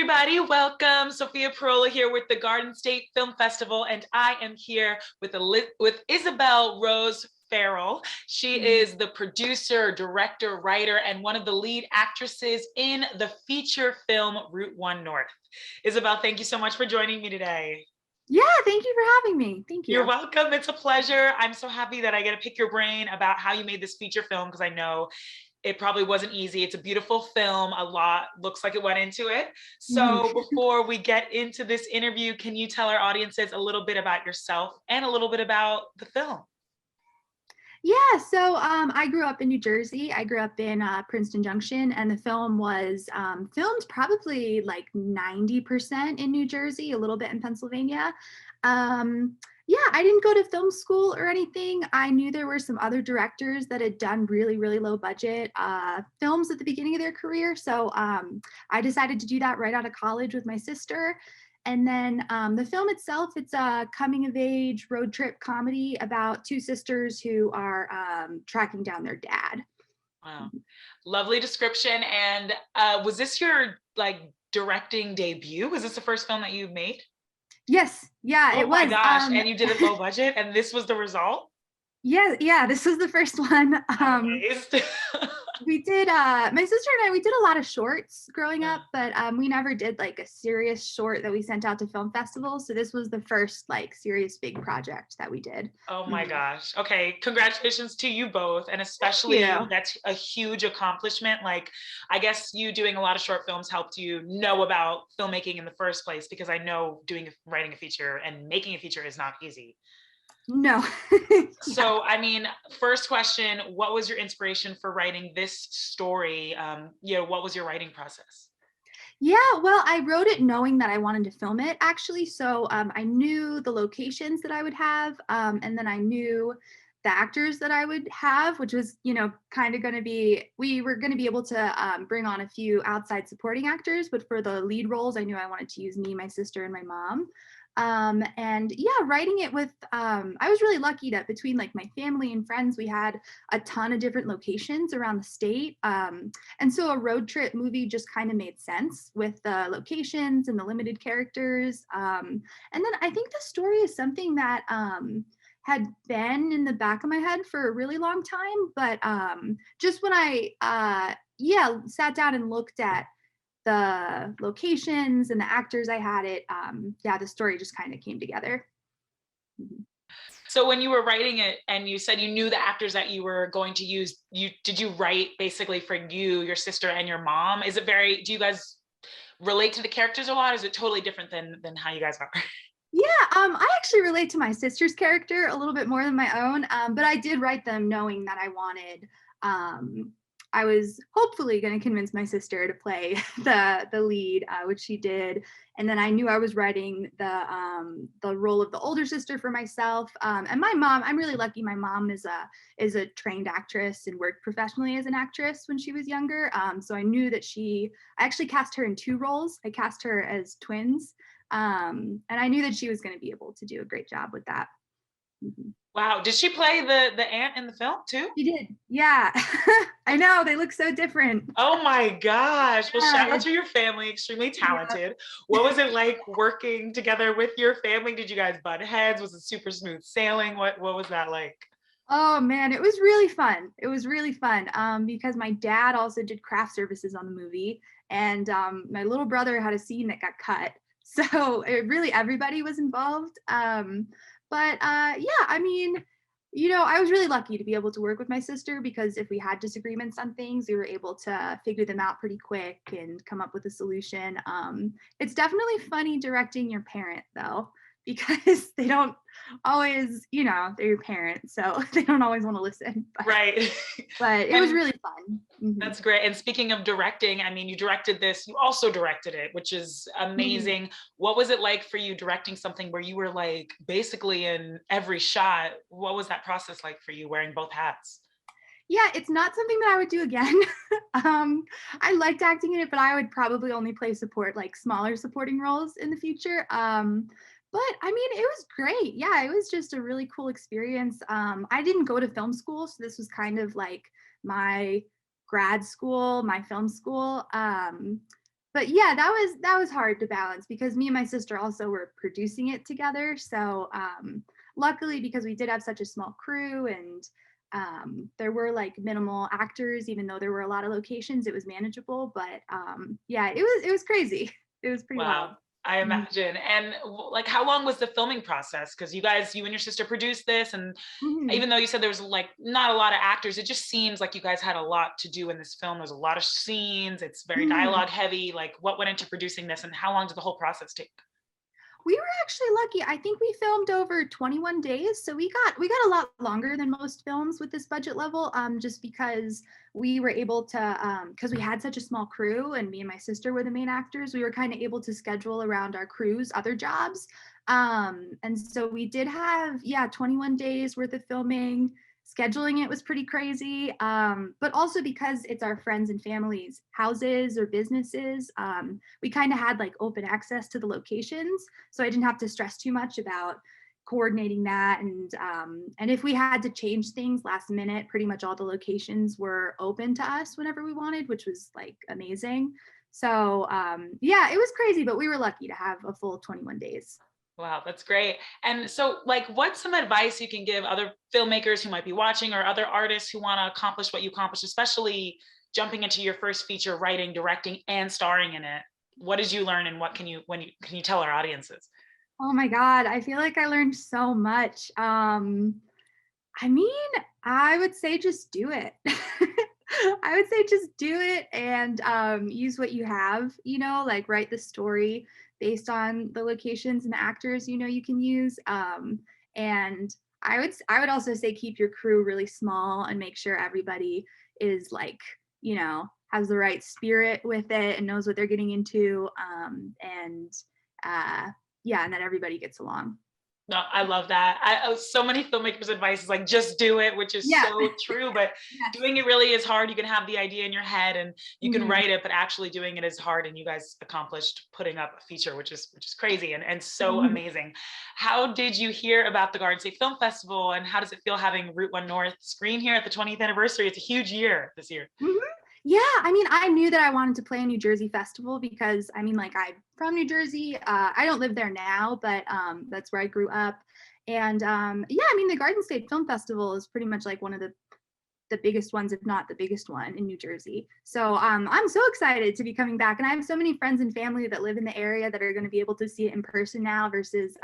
everybody. Welcome. Sophia Parola here with the Garden State Film Festival, and I am here with Isabelle Rose Farrell. She is the producer, director, writer, and one of the lead actresses in the feature film Route 1 North. Isabelle, thank you so much for joining me today. Yeah, thank you for having me. Thank you. You're welcome. It's a pleasure. I'm so happy that I get to pick your brain about how you made this feature film, because I know it probably wasn't easy. It's a beautiful film. A lot looks like it went into it. So before we get into this interview, can you tell our audiences a little bit about yourself and a little bit about the film? Yeah, so I grew up in New Jersey. I grew up in Princeton Junction, and the film was filmed probably like 90% in New Jersey, a little bit in Pennsylvania. Yeah, I didn't go to film school or anything. I knew there were some other directors that had done really, really low budget films at the beginning of their career. So I decided to do that right out of college with my sister. And then the film itself, it's a coming of age road trip comedy about two sisters who are tracking down their dad. Wow, lovely description. And was this your directing debut? Was this the first film that you made? Yes, yeah, it was. Oh my gosh, and you did it low budget, and this was the result? Yeah, this was the first one. We did, my sister and I, we did a lot of shorts growing up, but we never did like a serious short that we sent out to film festivals. So this was the first like serious big project that we did. Oh my gosh. Okay, congratulations to you both, and especially you. That's a huge accomplishment. Like, I guess you doing a lot of short films helped you know about filmmaking in the first place, because I know writing a feature and making a feature is not easy. No. So, I mean, first question, what was your inspiration for writing this story? What was your writing process? Yeah, well, I wrote it knowing that I wanted to film it, actually. So I knew the locations that I would have, and then I knew the actors that I would have, which was, kind of going to be, we were going to be able to bring on a few outside supporting actors, but for the lead roles, I knew I wanted to use me, my sister, and my mom. And yeah, writing it with, I was really lucky that between like my family and friends, we had a ton of different locations around the state. And so a road trip movie just kind of made sense with the locations and the limited characters. And then I think the story is something that, had been in the back of my head for a really long time, but just when I sat down and looked at the locations and the actors I had it, the story just kind of came together. So when you were writing it and you said you knew the actors that you were going to use, did you write basically for you, your sister, and your mom? Do you guys relate to the characters a lot? Is it totally different than how you guys are? Yeah, I actually relate to my sister's character a little bit more than my own, but I did write them knowing that I was hopefully going to convince my sister to play the lead, which she did. And then I knew I was writing the role of the older sister for myself. And my mom, I'm really lucky. My mom is a trained actress and worked professionally as an actress when she was younger. So I knew that I actually cast her in two roles. I cast her as twins. And I knew that she was going to be able to do a great job with that. Wow. Did she play the aunt in the film too? She did. Yeah. I know. They look so different. Oh my gosh. Well, shout out to your family. Extremely talented. Yeah. What was it like working together with your family? Did you guys butt heads? Was it super smooth sailing? What was that like? Oh man, it was really fun. It was really fun because my dad also did craft services on the movie, and my little brother had a scene that got cut. So everybody was involved. But yeah, I mean, I was really lucky to be able to work with my sister, because if we had disagreements on things, we were able to figure them out pretty quick and come up with a solution. It's definitely funny directing your parent though, because they don't always, they're your parents, so they don't always want to listen. Right. But it was really fun. That's great. And speaking of directing, I mean, you directed this, you also directed it, which is amazing. What was it like for you directing something where you were like basically in every shot? What was that process like for you, wearing both hats? Yeah, it's not something that I would do again. I liked acting in it, but I would probably only play smaller supporting roles in the future. But I mean, it was great. Yeah, it was just a really cool experience. I didn't go to film school, so this was kind of like my grad school, my film school. but yeah, that was hard to balance because me and my sister also were producing it together. So luckily, because we did have such a small crew and there were like minimal actors, even though there were a lot of locations, it was manageable. But yeah, it was crazy. It was pretty wild. Wow, I Mhm. imagine. And like, how long was the filming process? Because you and your sister produced this, and Mhm. even though you said there was like not a lot of actors, it just seems like you guys had a lot to do in this film. There's a lot of scenes. It's very Mhm. dialogue heavy. Like, what went into producing this, and how long did the whole process take? We were actually lucky. I think we filmed over 21 days, so we got a lot longer than most films with this budget level. Just because we were able to, because we had such a small crew, and me and my sister were the main actors. We were kind of able to schedule around our crew's other jobs, and so we did have 21 days worth of filming. Scheduling it was pretty crazy, but also because it's our friends and families' houses or businesses, we kind of had like open access to the locations, so I didn't have to stress too much about coordinating that. And if we had to change things last minute, pretty much all the locations were open to us whenever we wanted, which was like amazing. So yeah, it was crazy, but we were lucky to have a full 21 days. Wow, that's great. And so, like, what's some advice you can give other filmmakers who might be watching, or other artists who want to accomplish what you accomplished, especially jumping into your first feature, writing, directing, and starring in it? What did you learn, and what can you tell our audiences? Oh my God, I feel like I learned so much. I mean, I would say just do it. I would say just do it and use what you have, like write the story based on the locations and the actors you can use. And I would also say keep your crew really small and make sure everybody is like, has the right spirit with it and knows what they're getting into. And uh, yeah, and that everybody gets along. No, I love that. So many filmmakers' advice is like, just do it, which is Yeah. so true. But Yes. doing it really is hard. You can have the idea in your head and you can Mhm. write it, but actually doing it is hard. And you guys accomplished putting up a feature, which is crazy and so Mhm. amazing. How did you hear about the Garden State Film Festival, and how does it feel having Route One North screen here at the 20th anniversary? It's a huge year this year. Mhm. Yeah, I mean, I knew that I wanted to play a New Jersey festival because I mean, like I'm from New Jersey. I don't live there now, but that's where I grew up. And yeah, I mean, the Garden State Film Festival is pretty much like one of the biggest ones, if not the biggest one in New Jersey. So I'm so excited to be coming back, and I have so many friends and family that live in the area that are going to be able to see it in person now. Versus,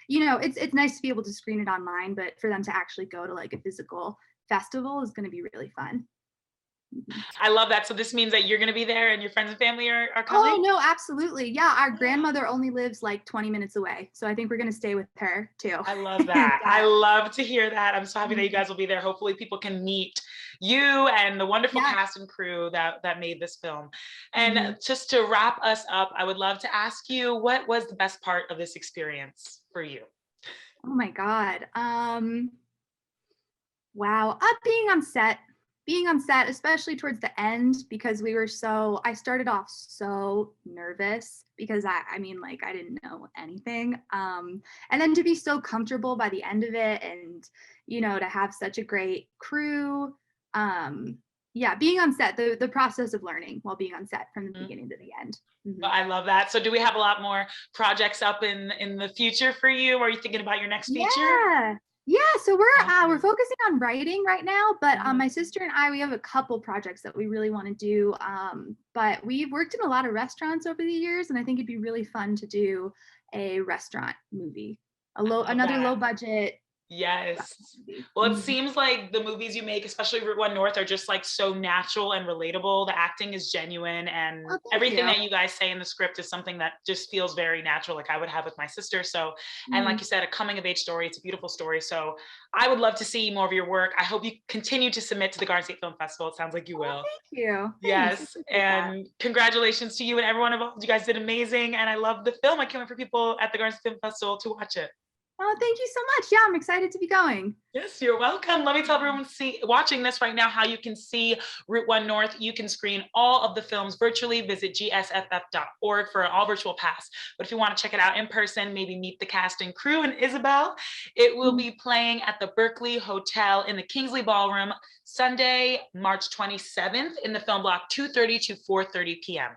it's nice to be able to screen it online, but for them to actually go to like a physical festival is going to be really fun. Mhm. I love that. So this means that you're going to be there and your friends and family are Oh, coming? no, absolutely. Yeah, our grandmother only lives like 20 minutes away. So I think we're going to stay with her too. I love And that. I love to hear that. I'm so happy that you mhm. guys will be there. Hopefully people can meet you and the wonderful Yes. cast and crew that made this film. And Mhm. just to wrap us up, I would love to ask you, what was the best part of this experience for you? Oh my God. Wow. Being on set, especially towards the end, because I started off so nervous because I mean, like, I didn't know anything. And then to be so comfortable by the end of it and, to have such a great crew. Um, yeah, being on set, the process of learning while being on set from the Mhm. beginning to the end. Mhm. I love that. So do we have a lot more projects up in the future for you? Are you thinking about your next feature? Yeah. Yeah, so we're Awesome. focusing on writing right now, but Mhm. my sister and I we have a couple projects that we really want to do. But we've worked in a lot of restaurants over the years, and I think it'd be really fun to do a restaurant movie, I love another low that. budget restaurant Yes. movie. Well, it Mhm. seems like the movies you make, especially Route One North, are just like so natural and relatable. The acting is genuine, Oh, and thank everything you. that you guys say in the script is something that just feels very natural, like I would have with my sister. So, and like Mhm. you said, a coming of age story. It's a beautiful story. So, I would love to see more of your work. I hope you continue to submit to the Garden State Film Festival. It sounds like you Oh, will. thank you. Thanks. I Yes, appreciate that. and congratulations to you and everyone involved. You guys did amazing, and I love the film. I can't wait for people at the Garden State Film Festival to watch it. Oh, thank you so much. Yeah, I'm excited to be going. Yes, you're welcome. Let me tell everyone watching this right now how you can see Route One North. You can screen all of the films virtually. Visit gsff.org for an all virtual pass. But if you want to check it out in person, maybe meet the cast and crew and Isabelle, it will Mhm. be playing at the Berkeley Hotel in the Kingsley Ballroom Sunday, March 27th in the film block 2:30 to 4:30 p.m.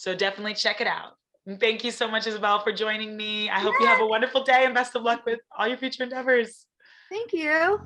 So definitely check it out. And thank you so much, Isabelle, for joining me. I hope you have Yeah, a wonderful day and best of luck with all your future endeavors. thank you.